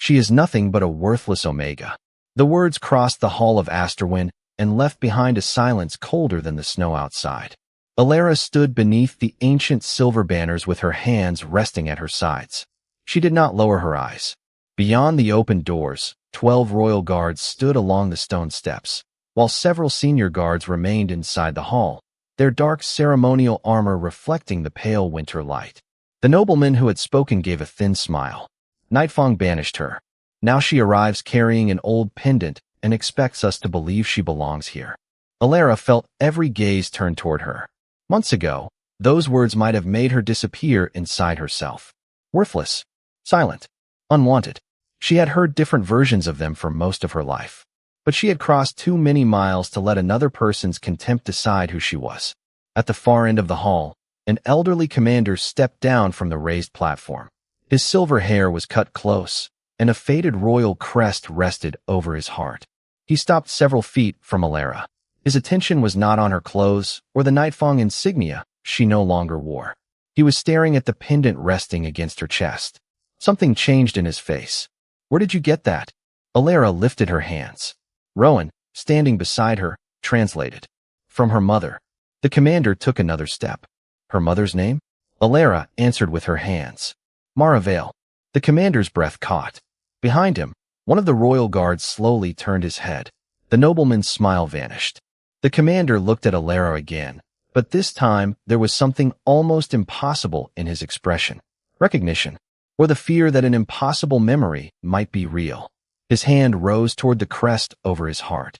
She is nothing but a worthless omega. The words crossed the Hall of Asterwyn and left behind a silence colder than the snow outside. Alara stood beneath the ancient silver banners with her hands resting at her sides. She did not lower her eyes. Beyond the open doors, 12 royal guards stood along the stone steps, while several senior guards remained inside the hall, their dark ceremonial armor reflecting the pale winter light. The nobleman who had spoken gave a thin smile. Nightfang banished her. Now she arrives carrying an old pendant and expects us to believe she belongs here. Alara felt every gaze turn toward her. Months ago, those words might have made her disappear inside herself. Worthless, silent, unwanted. She had heard different versions of them for most of her life, but she had crossed too many miles to let another person's contempt decide who she was. At the far end of the hall, an elderly commander stepped down from the raised platform. His silver hair was cut close, and a faded royal crest rested over his heart. He stopped several feet from Alara. His attention was not on her clothes or the Nightfang insignia she no longer wore. He was staring at the pendant resting against her chest. Something changed in his face. "Where did you get that?" Alara lifted her hands. Rowan, standing beside her, translated. "From her mother." The commander took another step. "Her mother's name?" Alara answered with her hands. "Mara Vale." The commander's breath caught. Behind him, one of the royal guards slowly turned his head. The nobleman's smile vanished. The commander looked at Alara again, but this time there was something almost impossible in his expression. Recognition, or the fear that an impossible memory might be real. His hand rose toward the crest over his heart.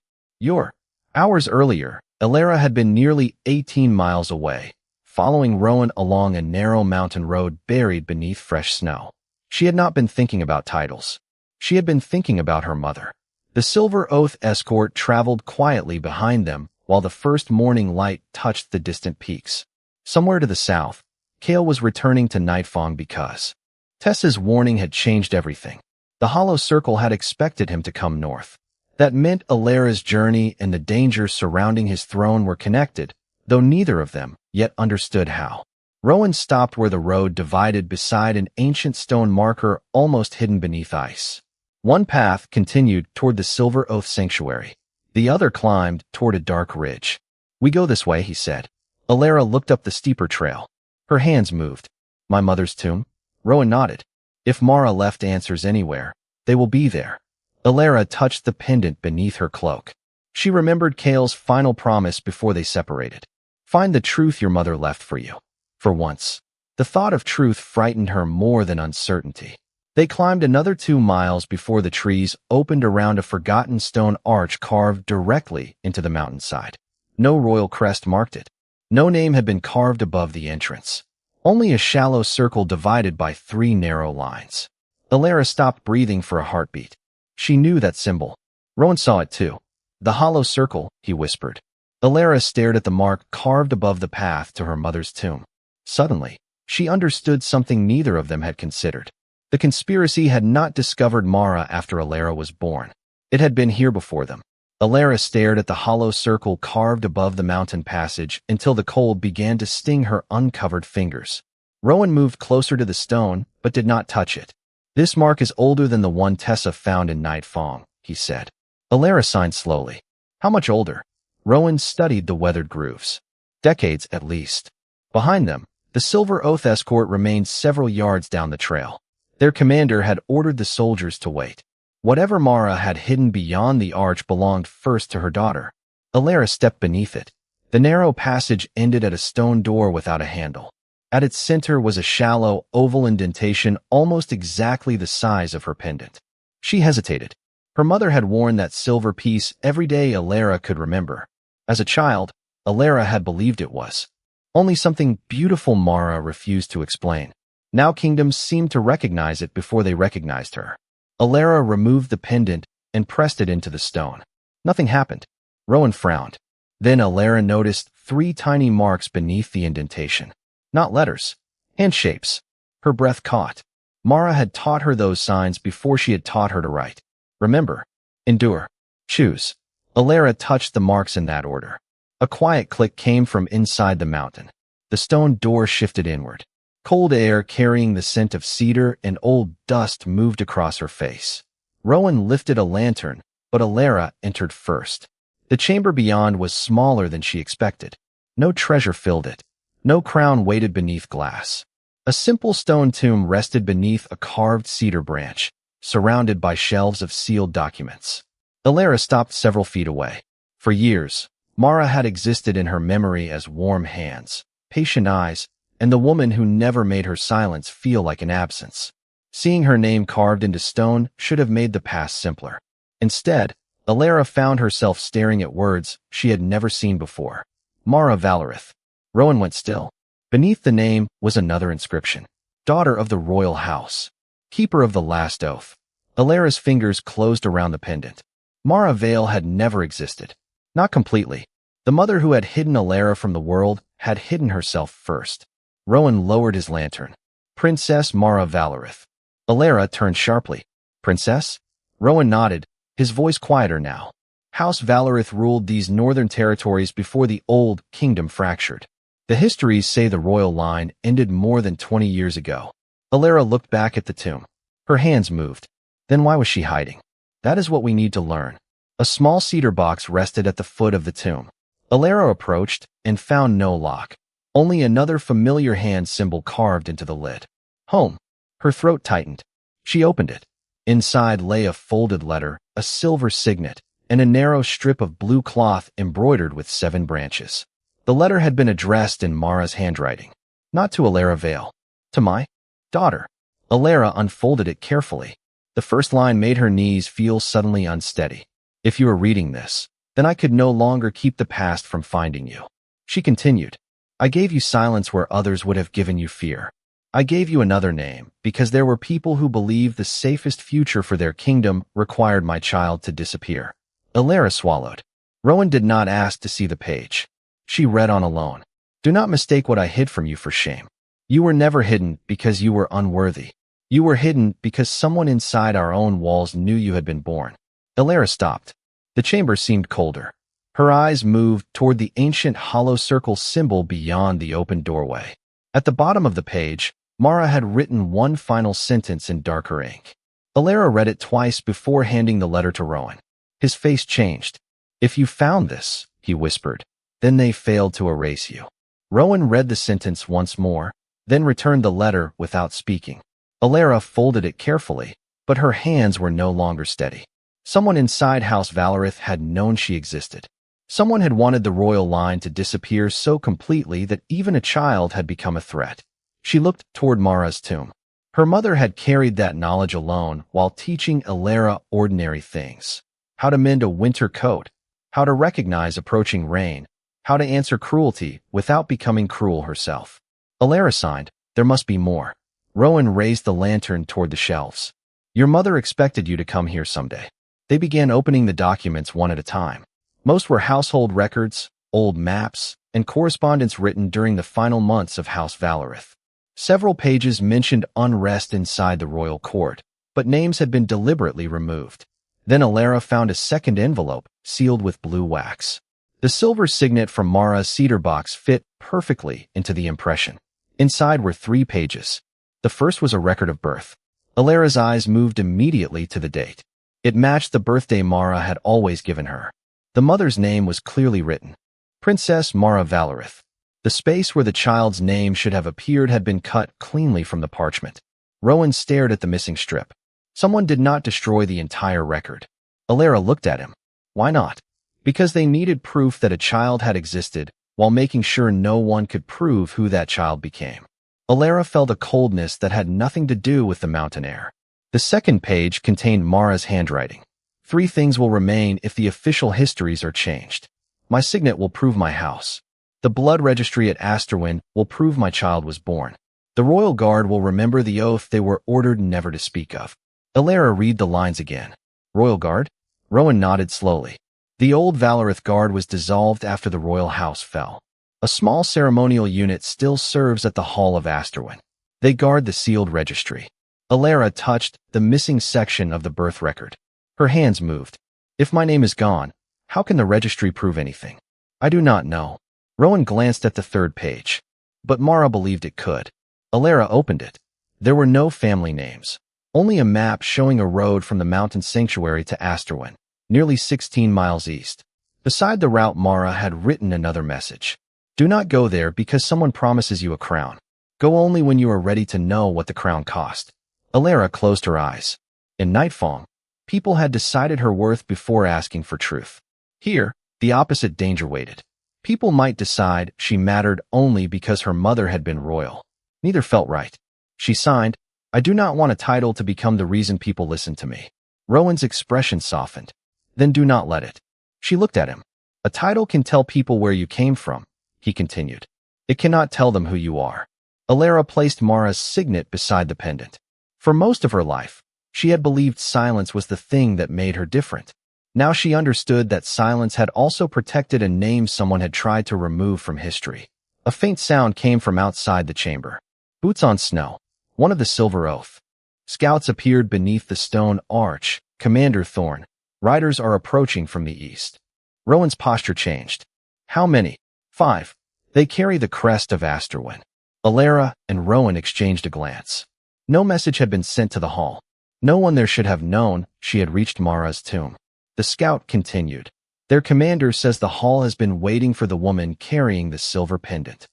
Hours earlier, Alara had been nearly 18 miles away, following Rowan along a narrow mountain road buried beneath fresh snow. She had not been thinking about titles. She had been thinking about her mother. The Silver Oath escort traveled quietly behind them while the first morning light touched the distant peaks. Somewhere to the south, Kale was returning to Nightfang because Tessa's warning had changed everything. The Hollow Circle had expected him to come north. That meant Alara's journey and the dangers surrounding his throne were connected, though neither of them yet understood how. Rowan stopped where the road divided beside an ancient stone marker almost hidden beneath ice. One path continued toward the Silver Oath Sanctuary. The other climbed toward a dark ridge. "We go this way," he said. Alara looked up the steeper trail. Her hands moved. "My mother's tomb?" Rowan nodded. "If Mara left answers anywhere, they will be there." Alara touched the pendant beneath her cloak. She remembered Kale's final promise before they separated. "Find the truth your mother left for you." For once, the thought of truth frightened her more than uncertainty. They climbed another 2 miles before the trees opened around a forgotten stone arch carved directly into the mountainside. No royal crest marked it. No name had been carved above the entrance. Only a shallow circle divided by 3 narrow lines. Alara stopped breathing for a heartbeat. She knew that symbol. Rowan saw it too. "The hollow circle," he whispered. Alara stared at the mark carved above the path to her mother's tomb. Suddenly, she understood something neither of them had considered. The conspiracy had not discovered Mara after Alara was born. It had been here before them. Alara stared at the hollow circle carved above the mountain passage until the cold began to sting her uncovered fingers. Rowan moved closer to the stone, but did not touch it. "This mark is older than the one Tessa found in Nightfang," he said. Alara signed slowly. "How much older?" Rowan studied the weathered grooves. "Decades, at least." Behind them, the Silver Oath escort remained several yards down the trail. Their commander had ordered the soldiers to wait. Whatever Mara had hidden beyond the arch belonged first to her daughter. Alara stepped beneath it. The narrow passage ended at a stone door without a handle. At its center was a shallow, oval indentation almost exactly the size of her pendant. She hesitated. Her mother had worn that silver piece every day Alara could remember. As a child, Alara had believed it was. Only something beautiful Mara refused to explain. Now kingdoms seemed to recognize it before they recognized her. Alara removed the pendant and pressed it into the stone. Nothing happened. Rowan frowned. Then Alara noticed 3 tiny marks beneath the indentation. Not letters, hand shapes. Her breath caught. Mara had taught her those signs before she had taught her to write. Remember, endure, choose. Alara touched the marks in that order. A quiet click came from inside the mountain. The stone door shifted inward. Cold air carrying the scent of cedar and old dust moved across her face. Rowan lifted a lantern, but Alara entered first. The chamber beyond was smaller than she expected. No treasure filled it. No crown waited beneath glass. A simple stone tomb rested beneath a carved cedar branch, surrounded by shelves of sealed documents. Alara stopped several feet away. For years, Mara had existed in her memory as warm hands, patient eyes, and the woman who never made her silence feel like an absence. Seeing her name carved into stone should have made the past simpler. Instead, Alara found herself staring at words she had never seen before. Mara Valerith. Rowan went still. Beneath the name was another inscription. Daughter of the royal house. Keeper of the last oath. Alara's fingers closed around the pendant. Mara Vale had never existed. Not completely. The mother who had hidden Alara from the world had hidden herself first. Rowan lowered his lantern. Princess Mara Valerith. Alara turned sharply. Princess? Rowan nodded, his voice quieter now. House Valerith ruled these northern territories before the old kingdom fractured. The histories say the royal line ended more than 20 years ago. Alara looked back at the tomb. Her hands moved. Then why was she hiding? That is what we need to learn. A small cedar box rested at the foot of the tomb. Alara approached and found no lock. Only another familiar hand symbol carved into the lid. Home. Her throat tightened. She opened it. Inside lay a folded letter, a silver signet, and a narrow strip of blue cloth embroidered with 7 branches. The letter had been addressed in Mara's handwriting. Not to Alara Vale. To my daughter. Alara unfolded it carefully. The first line made her knees feel suddenly unsteady. If you are reading this, then I could no longer keep the past from finding you. She continued. I gave you silence where others would have given you fear. I gave you another name because there were people who believed the safest future for their kingdom required my child to disappear. Alara swallowed. Rowan did not ask to see the page. She read on alone. Do not mistake what I hid from you for shame. You were never hidden because you were unworthy. You were hidden because someone inside our own walls knew you had been born. Alara stopped. The chamber seemed colder. Her eyes moved toward the ancient hollow circle symbol beyond the open doorway. At the bottom of the page, Mara had written one final sentence in darker ink. Alara read it twice before handing the letter to Rowan. His face changed. If you found this, he whispered, then they failed to erase you. Rowan read the sentence once more, then returned the letter without speaking. Alara folded it carefully, but her hands were no longer steady. Someone inside House Valerith had known she existed. Someone had wanted the royal line to disappear so completely that even a child had become a threat. She looked toward Mara's tomb. Her mother had carried that knowledge alone while teaching Alara ordinary things. How to mend a winter coat, how to recognize approaching rain, how to answer cruelty without becoming cruel herself. Alara signed, there must be more. Rowan raised the lantern toward the shelves. Your mother expected you to come here someday. They began opening the documents one at a time. Most were household records, old maps, and correspondence written during the final months of House Valerith. Several pages mentioned unrest inside the royal court, but names had been deliberately removed. Then Alara found a second envelope, sealed with blue wax. The silver signet from Mara's cedar box fit perfectly into the impression. Inside were 3 pages. The first was a record of birth. Alara's eyes moved immediately to the date. It matched the birthday Mara had always given her. The mother's name was clearly written. Princess Mara Valerith. The space where the child's name should have appeared had been cut cleanly from the parchment. Rowan stared at the missing strip. Someone did not destroy the entire record. Alara looked at him. Why not? Because they needed proof that a child had existed, while making sure no one could prove who that child became. Alara felt a coldness that had nothing to do with the mountain air. The second page contained Mara's handwriting. 3 things will remain if the official histories are changed. My signet will prove my house. The blood registry at Asterwyn will prove my child was born. The royal guard will remember the oath they were ordered never to speak of. Alara read the lines again. Royal guard? Rowan nodded slowly. The old Valerith guard was dissolved after the royal house fell. A small ceremonial unit still serves at the Hall of Asterwyn. They guard the sealed registry. Alara touched the missing section of the birth record. Her hands moved. If my name is gone, how can the registry prove anything? I do not know. Rowan glanced at the 3rd page. But Mara believed it could. Alara opened it. There were no family names, only a map showing a road from the mountain sanctuary to Asterwyn, nearly 16 miles east. Beside the route, Mara had written another message. Do not go there because someone promises you a crown. Go only when you are ready to know what the crown cost. Alara closed her eyes. In Nightfang, people had decided her worth before asking for truth. Here, the opposite danger waited. People might decide she mattered only because her mother had been royal. Neither felt right. She signed, I do not want a title to become the reason people listen to me. Rowan's expression softened. Then do not let it. She looked at him. A title can tell people where you came from, he continued. It cannot tell them who you are. Alara placed Mara's signet beside the pendant. For most of her life, she had believed silence was the thing that made her different. Now she understood that silence had also protected a name someone had tried to remove from history. A faint sound came from outside the chamber. Boots on snow. One of the Silver Oath. Scouts appeared beneath the stone arch. Commander Thorn. Riders are approaching from the east. Rowan's posture changed. How many? 5. They carry the crest of Asterwyn. Alara and Rowan exchanged a glance. No message had been sent to the hall. No one there should have known she had reached Mara's tomb. The scout continued. Their commander says the hall has been waiting for the woman carrying the silver pendant.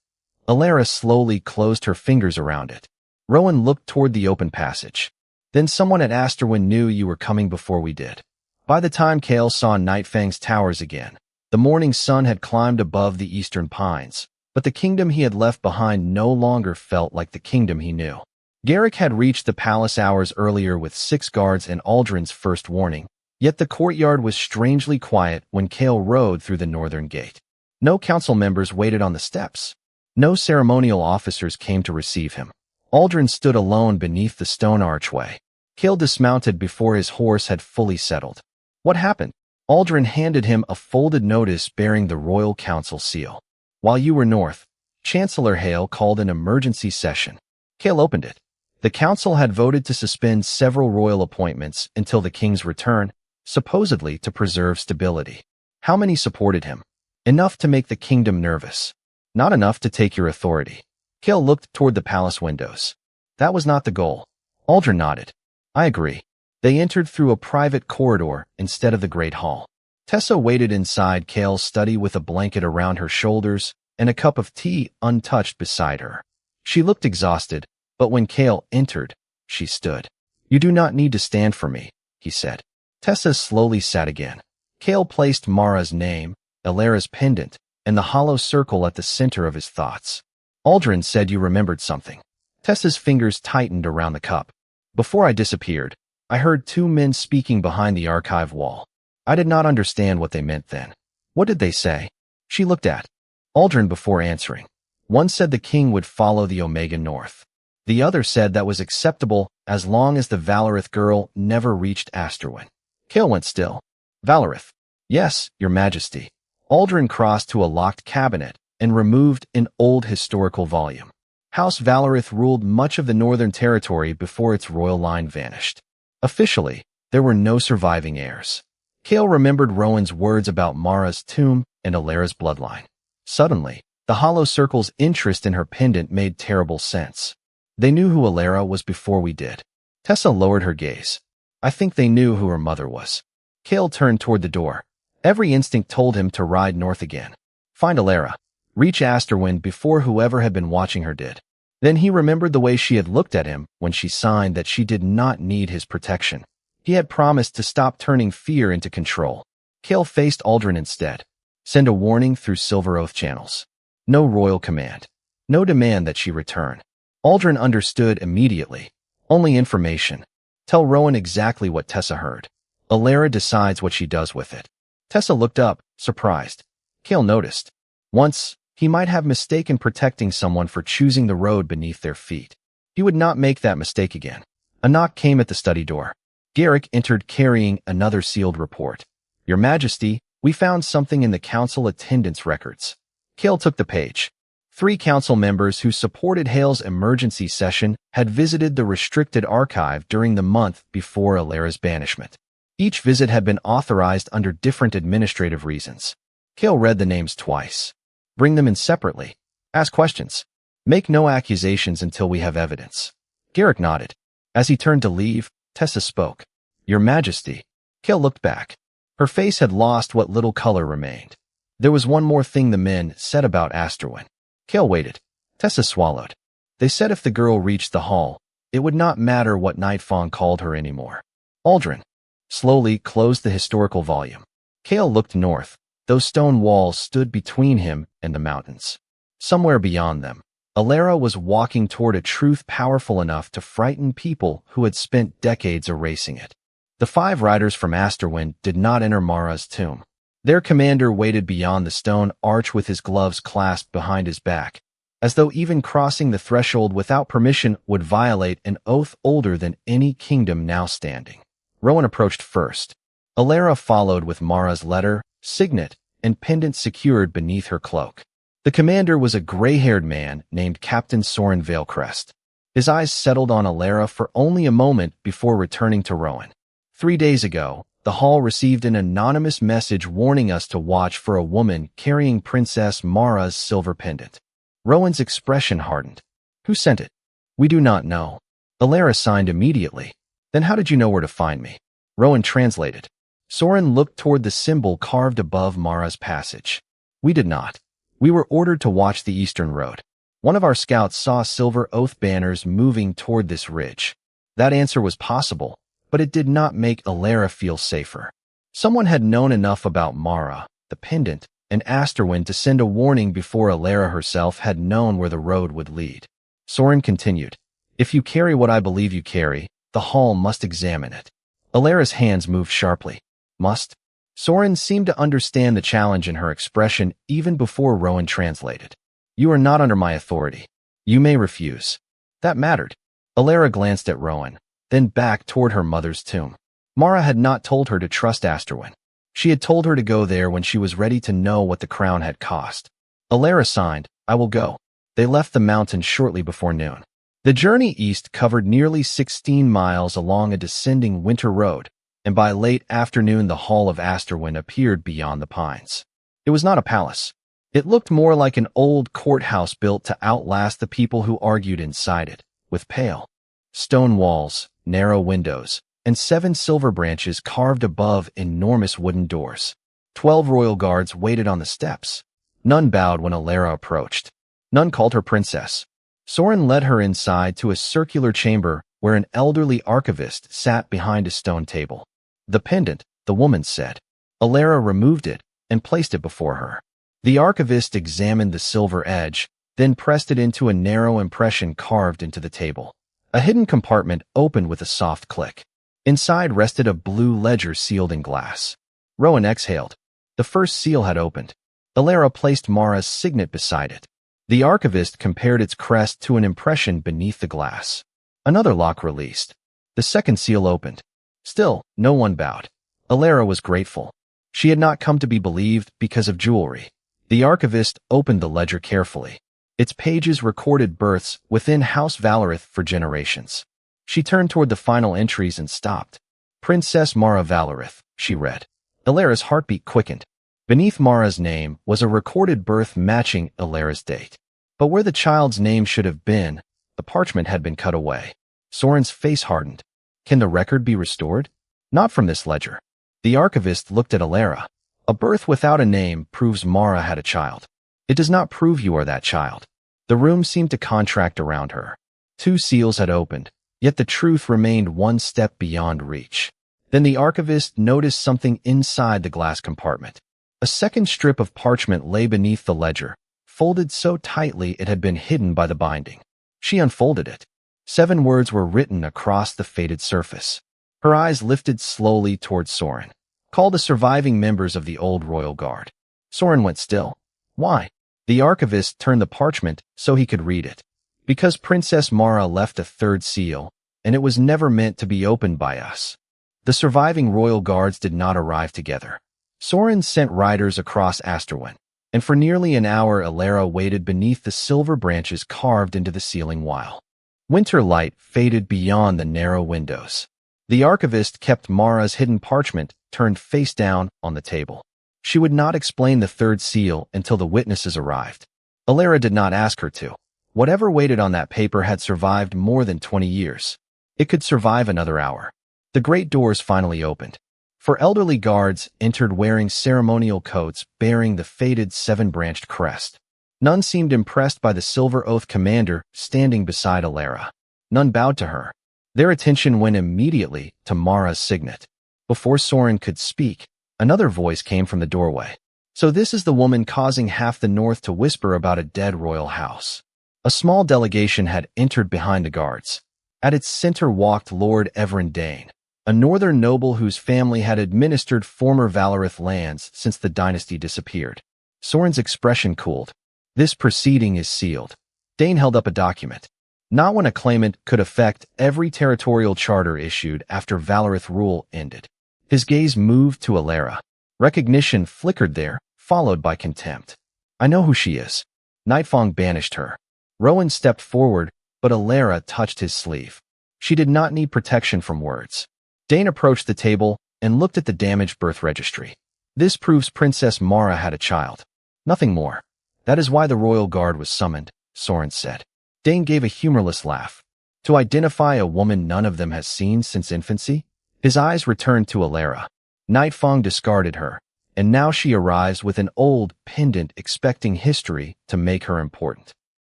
Alara slowly closed her fingers around it. Rowan looked toward the open passage. Then someone at Asterwyn knew you were coming before we did. By the time Cale saw Nightfang's towers again, the morning sun had climbed above the eastern pines, but the kingdom he had left behind no longer felt like the kingdom he knew. Garrick had reached the palace hours earlier with 6 guards and Aldrin's first warning, yet the courtyard was strangely quiet when Cale rode through the northern gate. No council members waited on the steps. No ceremonial officers came to receive him. Aldrin stood alone beneath the stone archway. Cale dismounted before his horse had fully settled. What happened? Aldrin handed him a folded notice bearing the Royal Council seal. While you were north, Chancellor Hale called an emergency session. Cale opened it. The council had voted to suspend several royal appointments until the king's return, supposedly to preserve stability. How many supported him? Enough to make the kingdom nervous. Not enough to take your authority. Cale looked toward the palace windows. That was not the goal. Aldrin nodded. I agree. They entered through a private corridor instead of the great hall. Tessa waited inside Cale's study with a blanket around her shoulders and a cup of tea untouched beside her. She looked exhausted, but when Cale entered, she stood. You do not need to stand for me, he said. Tessa slowly sat again. Cale placed Mara's name, Alara's pendant, and the hollow circle at the center of his thoughts. Aldrin said you remembered something. Tessa's fingers tightened around the cup. Before I disappeared, I heard 2 men speaking behind the archive wall. I did not understand what they meant then. What did they say? She looked at Aldrin before answering. One said the king would follow the Omega north. The other said that was acceptable as long as the Valerith girl never reached Asterwyn. Cale went still. Valerith. Yes, your majesty. Aldrin crossed to a locked cabinet and removed an old historical volume. House Valerith ruled much of the northern territory before its royal line vanished. Officially, there were no surviving heirs. Cale remembered Rowan's words about Mara's tomb and Alara's bloodline. Suddenly, the hollow circle's interest in her pendant made terrible sense. They knew who Alara was before we did. Tessa lowered her gaze. I think they knew who her mother was. Cale turned toward the door. Every instinct told him to ride north again. Find Alara. Reach Asterwyn before whoever had been watching her did. Then he remembered the way she had looked at him when she signed that she did not need his protection. He had promised to stop turning fear into control. Cale faced Aldrin instead. Send a warning through Silver Oath channels. No royal command. No demand that she return. Aldrin understood immediately. Only information. Tell Rowan exactly what Tessa heard. Alara decides what she does with it. Tessa looked up, surprised. Cale noticed. Once, he might have mistaken protecting someone for choosing the road beneath their feet. He would not make that mistake again. A knock came at the study door. Garrick entered carrying another sealed report. Your Majesty, we found something in the council attendance records. Cale took the page. 3 council members who supported Hale's emergency session had visited the restricted archive during the month before Alara's banishment. Each visit had been authorized under different administrative reasons. Cale read the names twice. Bring them in separately. Ask questions. Make no accusations until we have evidence. Garrick nodded. As he turned to leave, Tessa spoke. Your Majesty. Kale looked back. Her face had lost what little color remained. There was one more thing the men said about Asterwyn. Kale waited. Tessa swallowed. They said if the girl reached the hall, it would not matter what Nightfang called her anymore. Aldrin slowly closed the historical volume. Kale looked north. Those stone walls stood between him and the mountains. Somewhere beyond them, Alara was walking toward a truth powerful enough to frighten people who had spent decades erasing it. The 5 riders from Asterwyn did not enter Mara's tomb. Their commander waited beyond the stone arch with his gloves clasped behind his back, as though even crossing the threshold without permission would violate an oath older than any kingdom now standing. Rowan approached first. Alara followed with Mara's letter, signet, and pendant secured beneath her cloak. The commander was a gray-haired man named Captain Soren Veilcrest. His eyes settled on Alara for only a moment before returning to Rowan. 3 days ago, the hall received an anonymous message warning us to watch for a woman carrying Princess Mara's silver pendant. Rowan's expression hardened. Who sent it? We do not know. Alara signed immediately. Then how did you know where to find me? Rowan translated. Soren looked toward the symbol carved above Mara's passage. We did not. We were ordered to watch the eastern road. One of our scouts saw silver oath banners moving toward this ridge. That answer was possible, but it did not make Alara feel safer. Someone had known enough about Mara, the pendant, and Asterwyn to send a warning before Alara herself had known where the road would lead. Soren continued. If you carry what I believe you carry, the hall must examine it. Alara's hands moved sharply. Must? Soren seemed to understand the challenge in her expression even before Rowan translated. You are not under my authority. You may refuse. That mattered. Alara glanced at Rowan, then back toward her mother's tomb. Mara had not told her to trust Asterwyn. She had told her to go there when she was ready to know what the crown had cost. Alara signed, I will go. They left the mountain shortly before noon. The journey east covered nearly 16 miles along a descending winter road, and by late afternoon the Hall of Asterwyn appeared beyond the pines. It was not a palace. It looked more like an old courthouse built to outlast the people who argued inside it, with pale stone walls, narrow windows, and 7 silver branches carved above enormous wooden doors. 12 royal guards waited on the steps. None bowed when Alara approached. None called her princess. Soren led her inside to a circular chamber where an elderly archivist sat behind a stone table. The pendant, the woman said. Alara removed it and placed it before her. The archivist examined the silver edge, then pressed it into a narrow impression carved into the table. A hidden compartment opened with a soft click. Inside rested a blue ledger sealed in glass. Rowan exhaled. The first seal had opened. Alara placed Mara's signet beside it. The archivist compared its crest to an impression beneath the glass. Another lock released. The second seal opened. Still, no one bowed. Alara was grateful. She had not come to be believed because of jewelry. The archivist opened the ledger carefully. Its pages recorded births within House Valerith for generations. She turned toward the final entries and stopped. Princess Mara Valerith, she read. Alara's heartbeat quickened. Beneath Mara's name was a recorded birth matching Alara's date. But where the child's name should have been, the parchment had been cut away. Soren's face hardened. Can the record be restored? Not from this ledger. The archivist looked at Alara. A birth without a name proves Mara had a child. It does not prove you are that child. The room seemed to contract around her. 2 seals had opened, yet the truth remained one step beyond reach. Then the archivist noticed something inside the glass compartment. A second strip of parchment lay beneath the ledger, folded so tightly it had been hidden by the binding. She unfolded it. 7 words were written across the faded surface. Her eyes lifted slowly toward Soren. Call the surviving members of the old royal guard. Soren went still. Why? The archivist turned the parchment so he could read it. Because Princess Mara left a 3rd seal, and it was never meant to be opened by us. The surviving royal guards did not arrive together. Soren sent riders across Asterwyn, and for nearly an hour Alara waited beneath the silver branches carved into the ceiling while winter light faded beyond the narrow windows. The archivist kept Mara's hidden parchment turned face down on the table. She would not explain the 3rd seal until the witnesses arrived. Alara did not ask her to. Whatever waited on that paper had survived more than 20 years. It could survive another hour. The great doors finally opened. Four elderly guards entered wearing ceremonial coats bearing the faded seven-branched crest. None seemed impressed by the Silver Oath commander standing beside Alara. None bowed to her. Their attention went immediately to Mara's signet. Before Soren could speak, another voice came from the doorway. So this is the woman causing half the north to whisper about a dead royal house. A small delegation had entered behind the guards. At its center walked Lord Everin Dane, a northern noble whose family had administered former Valerith lands since the dynasty disappeared. Soren's expression cooled. This proceeding is sealed. Dane held up a document. Not when a claimant could affect every territorial charter issued after Valerith rule ended. His gaze moved to Alara. Recognition flickered there, followed by contempt. I know who she is. Nightfang banished her. Rowan stepped forward, but Alara touched his sleeve. She did not need protection from words. Dane approached the table and looked at the damaged birth registry. This proves Princess Mara had a child. Nothing more. That is why the royal guard was summoned, Soren said. Dane gave a humorless laugh. To identify a woman none of them has seen since infancy? His eyes returned to Alara. Nightfang discarded her, and now she arrives with an old pendant expecting history to make her important.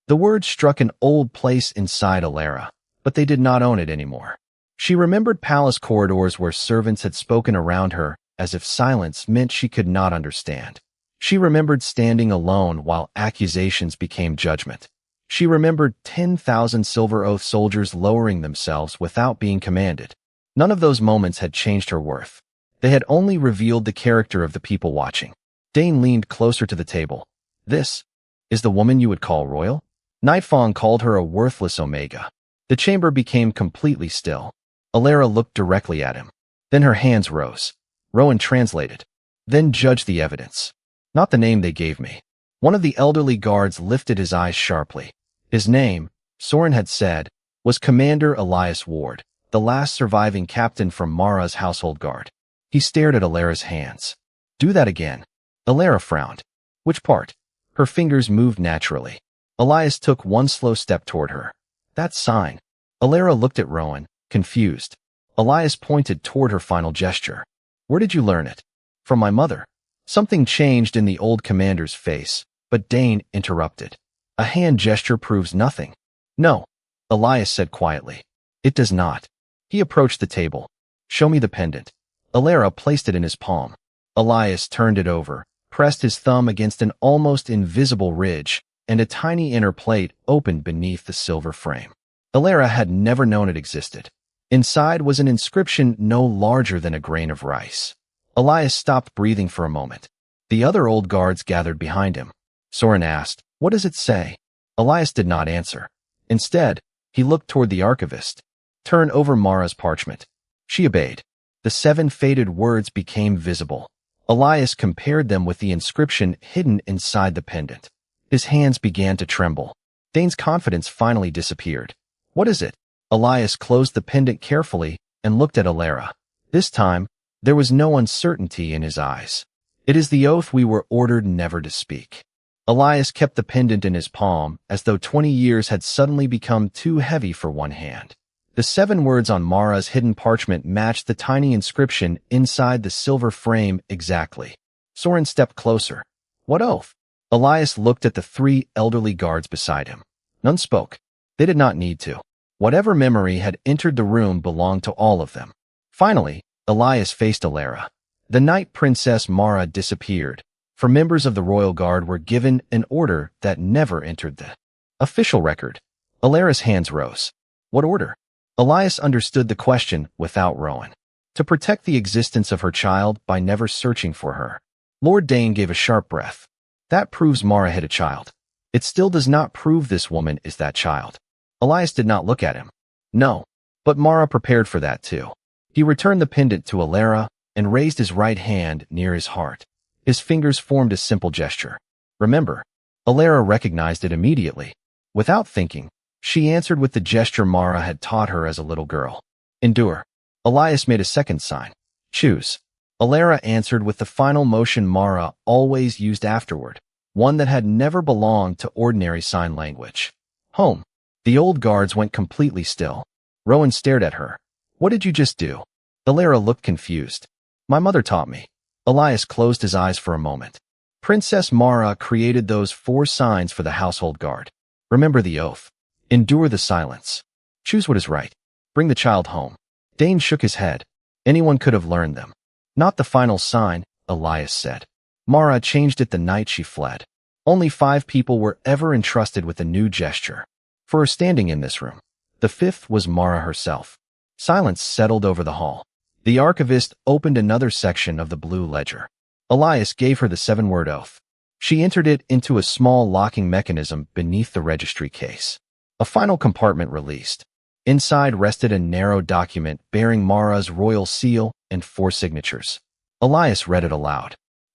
The word struck an old place inside Alara, but they did not own it anymore. She remembered palace corridors where servants had spoken around her as if silence meant she could not understand. She remembered standing alone while accusations became judgment. She remembered 10,000 Silver Oath soldiers lowering themselves without being commanded. None of those moments had changed her worth. They had only revealed the character of the people watching. Dane leaned closer to the table. This is the woman you would call royal? Nightfang called her a worthless Omega. The chamber became completely still. Alara looked directly at him. Then her hands rose. Rowan translated. Then judge the evidence. Not the name they gave me. One of the elderly guards lifted his eyes sharply. His name, Soren had said, was Commander Elias Ward, the last surviving captain from Mara's household guard. He stared at Alara's hands. Do that again. Alara frowned. Which part? Her fingers moved naturally. Elias took one slow step toward her. That sign. Alara looked at Rowan, confused. Elias pointed toward her final gesture. Where did you learn it? From my mother. Something changed in the old commander's face, but Dane interrupted. A hand gesture proves nothing. No, Elias said quietly. It does not. He approached the table. Show me the pendant. Alara placed it in his palm. Elias turned it over, pressed his thumb against an almost invisible ridge, and a tiny inner plate opened beneath the silver frame. Alara had never known it existed. Inside was an inscription no larger than a grain of rice. Elias stopped breathing for a moment. The other old guards gathered behind him. Soren asked, What does it say? Elias did not answer. Instead, he looked toward the archivist. Turn over Mara's parchment. She obeyed. The 7 faded words became visible. Elias compared them with the inscription hidden inside the pendant. His hands began to tremble. Dane's confidence finally disappeared. What is it? Elias closed the pendant carefully and looked at Alara. This time, there was no uncertainty in his eyes. It is the oath we were ordered never to speak. Elias kept the pendant in his palm as though 20 years had suddenly become too heavy for one hand. The 7 words on Mara's hidden parchment matched the tiny inscription inside the silver frame exactly. Soren stepped closer. What oath? Elias looked at the 3 elderly guards beside him. None spoke. They did not need to. Whatever memory had entered the room belonged to all of them. Finally, Elias faced Alara. The night Princess Mara disappeared, for members of the royal guard were given an order that never entered the official record. Alara's hands rose. What order? Elias understood the question without Rowan. To protect the existence of her child by never searching for her. Lord Dane gave a sharp breath. That proves Mara had a child. It still does not prove this woman is that child. Elias did not look at him. No, but Mara prepared for that too. He returned the pendant to Alara and raised his right hand near his heart. His fingers formed a simple gesture. Remember, Alara recognized it immediately. Without thinking, she answered with the gesture Mara had taught her as a little girl. Endure. Elias made a second sign. Choose. Alara answered with the final motion Mara always used afterward, one that had never belonged to ordinary sign language. Home. The old guards went completely still. Rowan stared at her. What did you just do? Alara looked confused. My mother taught me. Elias closed his eyes for a moment. Princess Mara created those 4 signs for the household guard. Remember the oath. Endure the silence. Choose what is right. Bring the child home. Dane shook his head. Anyone could have learned them. Not the final sign, Elias said. Mara changed it the night she fled. Only 5 people were ever entrusted with a new gesture. For her standing in this room. The 5th was Mara herself. Silence settled over the hall. The archivist opened another section of the blue ledger. Elias gave her the 7-word oath. She entered it into a small locking mechanism beneath the registry case. A final compartment released. Inside rested a narrow document bearing Mara's royal seal and 4 signatures. Elias read it aloud.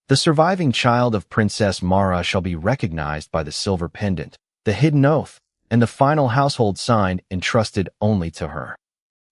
The surviving child of Princess Mara shall be recognized by the silver pendant, the hidden oath, and the final household sign entrusted only to her.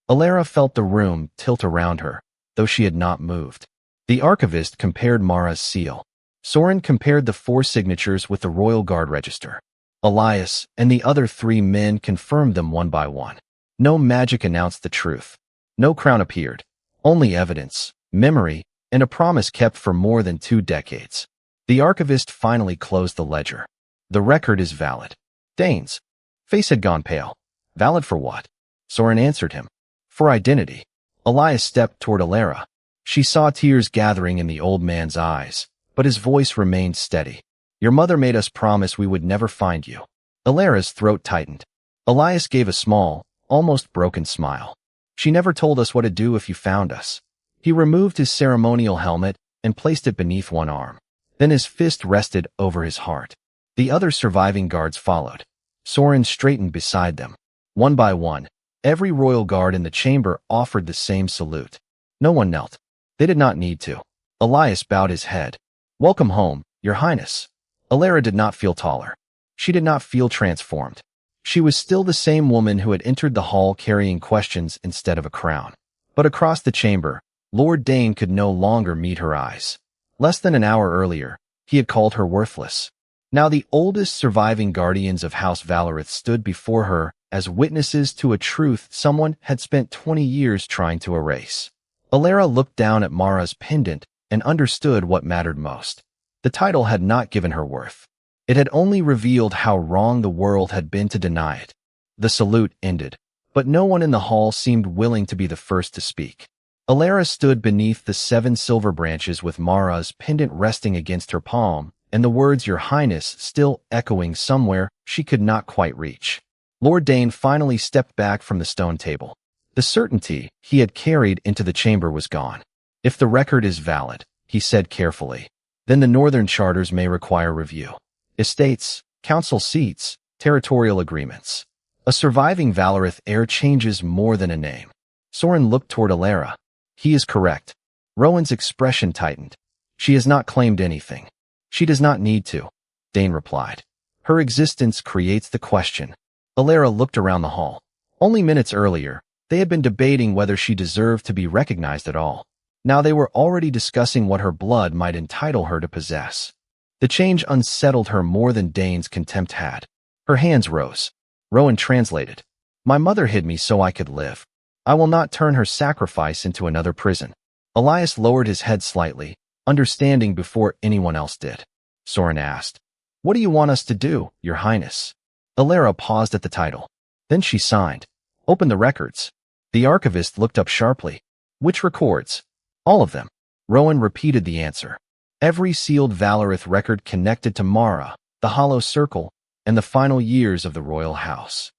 Alara felt the room tilt around her, though she had not moved. The archivist compared Mara's seal. Soren compared the 4 signatures with the Royal Guard register. Elias and the other 3 men confirmed them one by one. No magic announced the truth. No crown appeared. Only evidence, memory, and a promise kept for more than 2 decades. The archivist finally closed the ledger. The record is valid. Dane's face had gone pale. Valid for what? Soren answered him. For identity. Elias stepped toward Alara. She saw tears gathering in the old man's eyes, but his voice remained steady. Your mother made us promise we would never find you. Alara's throat tightened. Elias gave a small, almost broken smile. She never told us what to do if you found us. He removed his ceremonial helmet and placed it beneath one arm. Then his fist rested over his heart. The other surviving guards followed. Soren straightened beside them. One by one, every royal guard in the chamber offered the same salute. No one knelt. They did not need to. Elias bowed his head. Welcome home, Your Highness. Alara did not feel taller. She did not feel transformed. She was still the same woman who had entered the hall carrying questions instead of a crown. But across the chamber, Lord Dane could no longer meet her eyes. Less than an hour earlier, he had called her worthless. Now the oldest surviving guardians of House Valerith stood before her as witnesses to a truth someone had spent 20 years trying to erase. Alara looked down at Mara's pendant and understood what mattered most. The title had not given her worth. It had only revealed how wrong the world had been to deny it. The salute ended, but no one in the hall seemed willing to be the first to speak. Alara stood beneath the 7 silver branches with Mara's pendant resting against her palm, and the words Your Highness still echoing somewhere she could not quite reach. Lord Dane finally stepped back from the stone table. The certainty he had carried into the chamber was gone. If the record is valid, he said carefully, then the northern charters may require review. Estates, council seats, territorial agreements. A surviving Valerith heir changes more than a name. Soren looked toward Alara. He is correct. Rowan's expression tightened. She has not claimed anything. She does not need to, Dane replied. Her existence creates the question. Alara looked around the hall. Only minutes earlier, they had been debating whether she deserved to be recognized at all. Now they were already discussing what her blood might entitle her to possess. The change unsettled her more than Dane's contempt had. Her hands rose. Rowan translated. My mother hid me so I could live. I will not turn her sacrifice into another prison. Elias lowered his head slightly, understanding before anyone else did. Soren asked, What do you want us to do, Your Highness? Alara paused at the title. Then she signed. Open the records. The archivist looked up sharply. Which records? All of them. Rowan repeated the answer. Every sealed Valerith record connected to Mara, the Hollow Circle, and the final years of the royal house.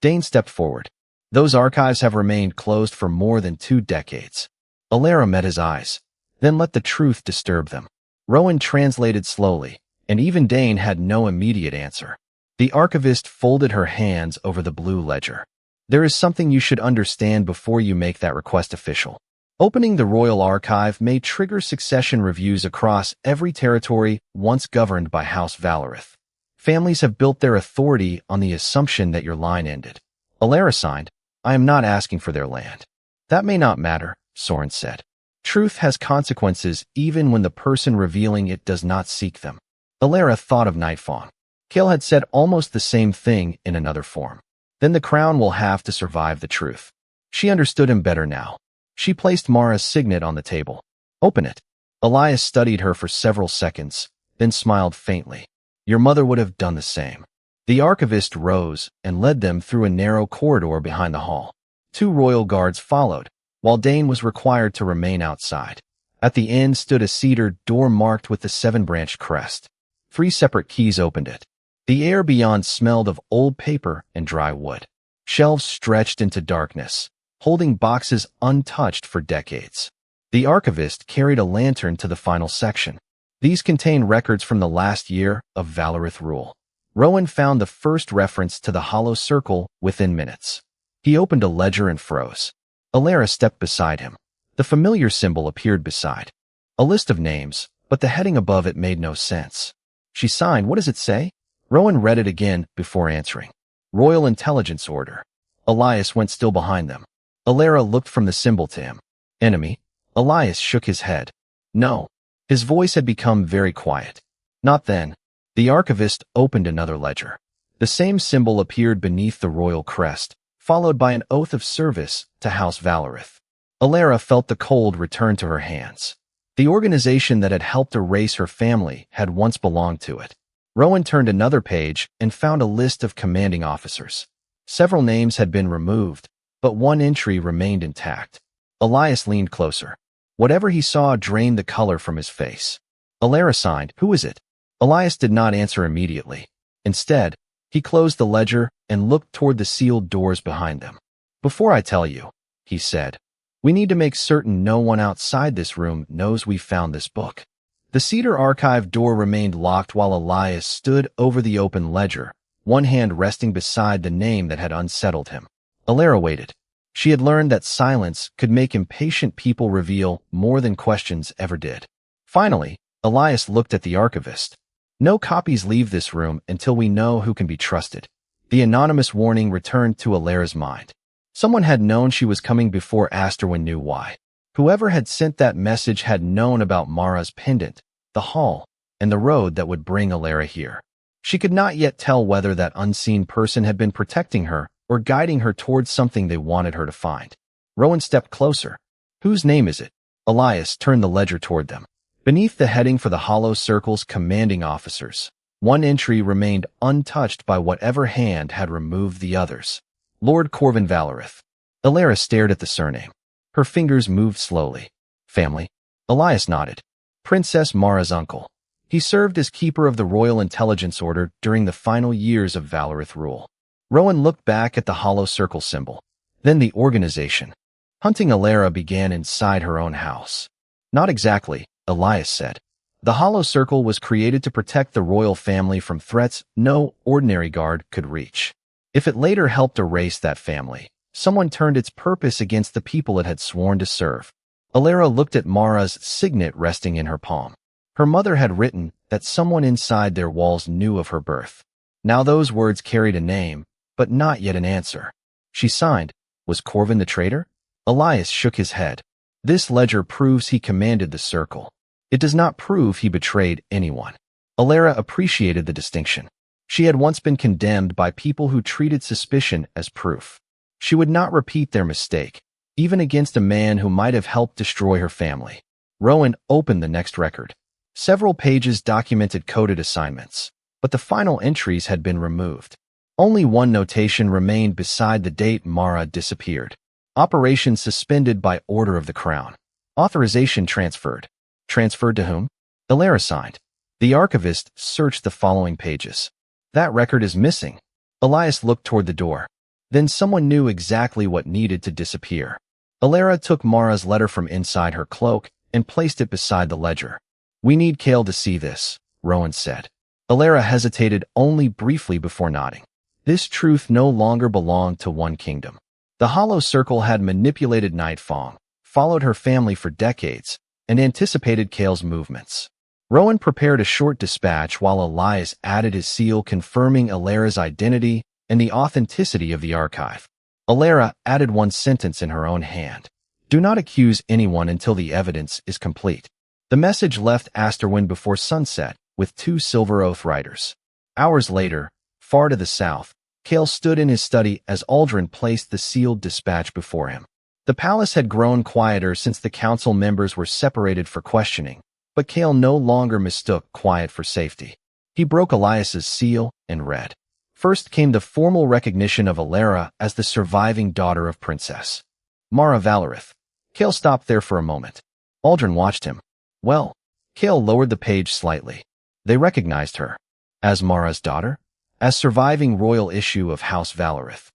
Dane stepped forward. Those archives have remained closed for more than 2 decades. Alara met his eyes. Then let the truth disturb them. Rowan translated slowly, and even Dane had no immediate answer. The archivist folded her hands over the blue ledger. There is something you should understand before you make that request official. Opening the Royal Archive may trigger succession reviews across every territory once governed by House Valerith. Families have built their authority on the assumption that your line ended. Alara signed, I am not asking for their land. That may not matter, Soren said. Truth has consequences even when the person revealing it does not seek them. Alara thought of Nightfang. Kale had said almost the same thing in another form. Then the crown will have to survive the truth. She understood him better now. She placed Mara's signet on the table. Open it. Elias studied her for several seconds, then smiled faintly. Your mother would have done the same. The archivist rose and led them through a narrow corridor behind the hall. 2 royal guards followed, while Dane was required to remain outside. At the end stood a cedar door marked with the 7-branched crest. 3 separate keys opened it. The air beyond smelled of old paper and dry wood. Shelves stretched into darkness, holding boxes untouched for decades. The archivist carried a lantern to the final section. These contained records from the last year of Valerith rule. Rowan found the first reference to the hollow circle within minutes. He opened a ledger and froze. Alara stepped beside him. The familiar symbol appeared beside. A list of names, but the heading above it made no sense. She signed. What does it say? Rowan read it again before answering. Royal Intelligence Order. Elias went still behind them. Alara looked from the symbol to him. Enemy? Elias shook his head. No. His voice had become very quiet. Not then. The archivist opened another ledger. The same symbol appeared beneath the royal crest, followed by an oath of service to House Valerith. Alara felt the cold return to her hands. The organization that had helped erase her family had once belonged to it. Rowan turned another page and found a list of commanding officers. Several names had been removed, but one entry remained intact. Elias leaned closer. Whatever he saw drained the color from his face. Alara signed. Who is it? Elias did not answer immediately. Instead, he closed the ledger and looked toward the sealed doors behind them. Before I tell you, he said, we need to make certain no one outside this room knows we found this book. The cedar archive door remained locked while Elias stood over the open ledger, one hand resting beside the name that had unsettled him. Alara waited. She had learned that silence could make impatient people reveal more than questions ever did. Finally, Elias looked at the archivist. No copies leave this room until we know who can be trusted. The anonymous warning returned to Alara's mind. Someone had known she was coming before Asterwyn knew why. Whoever had sent that message had known about Mara's pendant, the hall, and the road that would bring Alara here. She could not yet tell whether that unseen person had been protecting her or guiding her towards something they wanted her to find. Rowan stepped closer. Whose name is it? Elias turned the ledger toward them. Beneath the heading for the hollow circle's commanding officers, one entry remained untouched by whatever hand had removed the others. Lord Corvin Valerith. Alara stared at the surname. Her fingers moved slowly. Family? Elias nodded. Princess Mara's uncle. He served as keeper of the Royal Intelligence Order during the final years of Valerith rule. Rowan looked back at the hollow circle symbol. Then the organization. Hunting Alara began inside her own house. Not exactly, Elias said. The hollow circle was created to protect the royal family from threats no ordinary guard could reach. If it later helped erase that family, someone turned its purpose against the people it had sworn to serve. Alara looked at Mara's signet resting in her palm. Her mother had written that someone inside their walls knew of her birth. Now those words carried a name, but not yet an answer. She signed. Was Corvin the traitor? Elias shook his head. This ledger proves he commanded the circle. It does not prove he betrayed anyone. Alara appreciated the distinction. She had once been condemned by people who treated suspicion as proof. She would not repeat their mistake, even against a man who might have helped destroy her family. Rowan opened the next record. Several pages documented coded assignments, but the final entries had been removed. Only one notation remained beside the date Mara disappeared. Operation suspended by order of the Crown. Authorization transferred. Transferred to whom? Alara signed. The archivist searched the following pages. That record is missing. Elias looked toward the door. Then someone knew exactly what needed to disappear. Alara took Mara's letter from inside her cloak and placed it beside the ledger. We need Kale to see this, Rowan said. Alara hesitated only briefly before nodding. This truth no longer belonged to one kingdom. The Hollow Circle had manipulated Nightfang, followed her family for decades, and anticipated Kale's movements. Rowan prepared a short dispatch while Elias added his seal confirming Alara's identity and the authenticity of the archive. Alara added one sentence in her own hand. Do not accuse anyone until the evidence is complete. The message left Asterwyn before sunset with 2 Silver Oath riders. Hours later, far to the south, Cale stood in his study as Aldrin placed the sealed dispatch before him. The palace had grown quieter since the council members were separated for questioning, but Cale no longer mistook quiet for safety. He broke Elias's seal and read. First came the formal recognition of Alara as the surviving daughter of Princess Mara Valerith. Cale stopped there for a moment. Aldrin watched him. Well, Cale lowered the page slightly. They recognized her. As Mara's daughter? As surviving royal issue of House Valerith.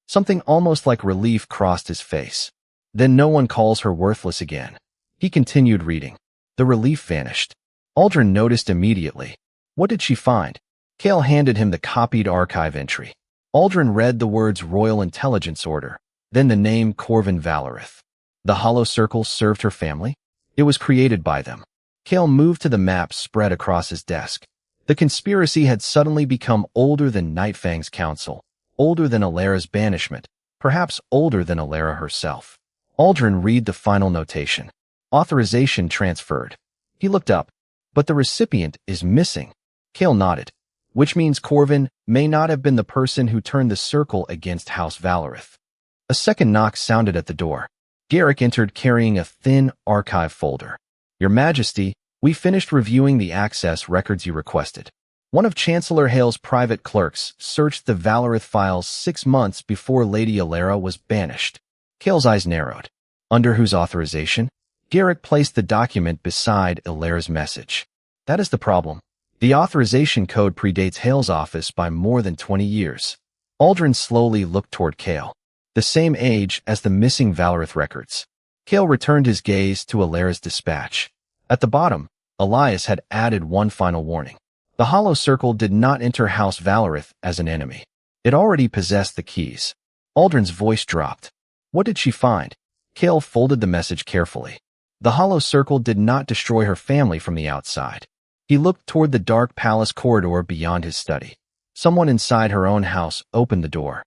Something almost like relief crossed his face. Then no one calls her worthless again. He continued reading. The relief vanished. Aldrin noticed immediately. What did she find? Cale handed him the copied archive entry. Aldrin read the words Royal Intelligence Order, then the name Corvin Valerith. The hollow circle served her family? It was created by them. Cale moved to the map spread across his desk. The conspiracy had suddenly become older than Nightfang's council, older than Alara's banishment, perhaps older than Alara herself. Aldrin read the final notation. Authorization transferred. He looked up. But the recipient is missing. Cale nodded. Which means Corvin may not have been the person who turned the circle against House Valerith. A second knock sounded at the door. Garrick entered carrying a thin archive folder. Your Majesty, we finished reviewing the access records you requested. One of Chancellor Hale's private clerks searched the Valerith files 6 months before Lady Alara was banished. Cale's eyes narrowed. Under whose authorization? Garrick placed the document beside Alara's message. That is the problem. The authorization code predates Hale's office by more than 20 years. Aldrin slowly looked toward Cale. The same age as the missing Valerith records. Cale returned his gaze to Alara's dispatch. At the bottom, Elias had added one final warning. The Hollow Circle did not enter House Valerith as an enemy. It already possessed the keys. Aldrin's voice dropped. What did she find? Cale folded the message carefully. The Hollow Circle did not destroy her family from the outside. He looked toward the dark palace corridor beyond his study. Someone inside her own house opened the door.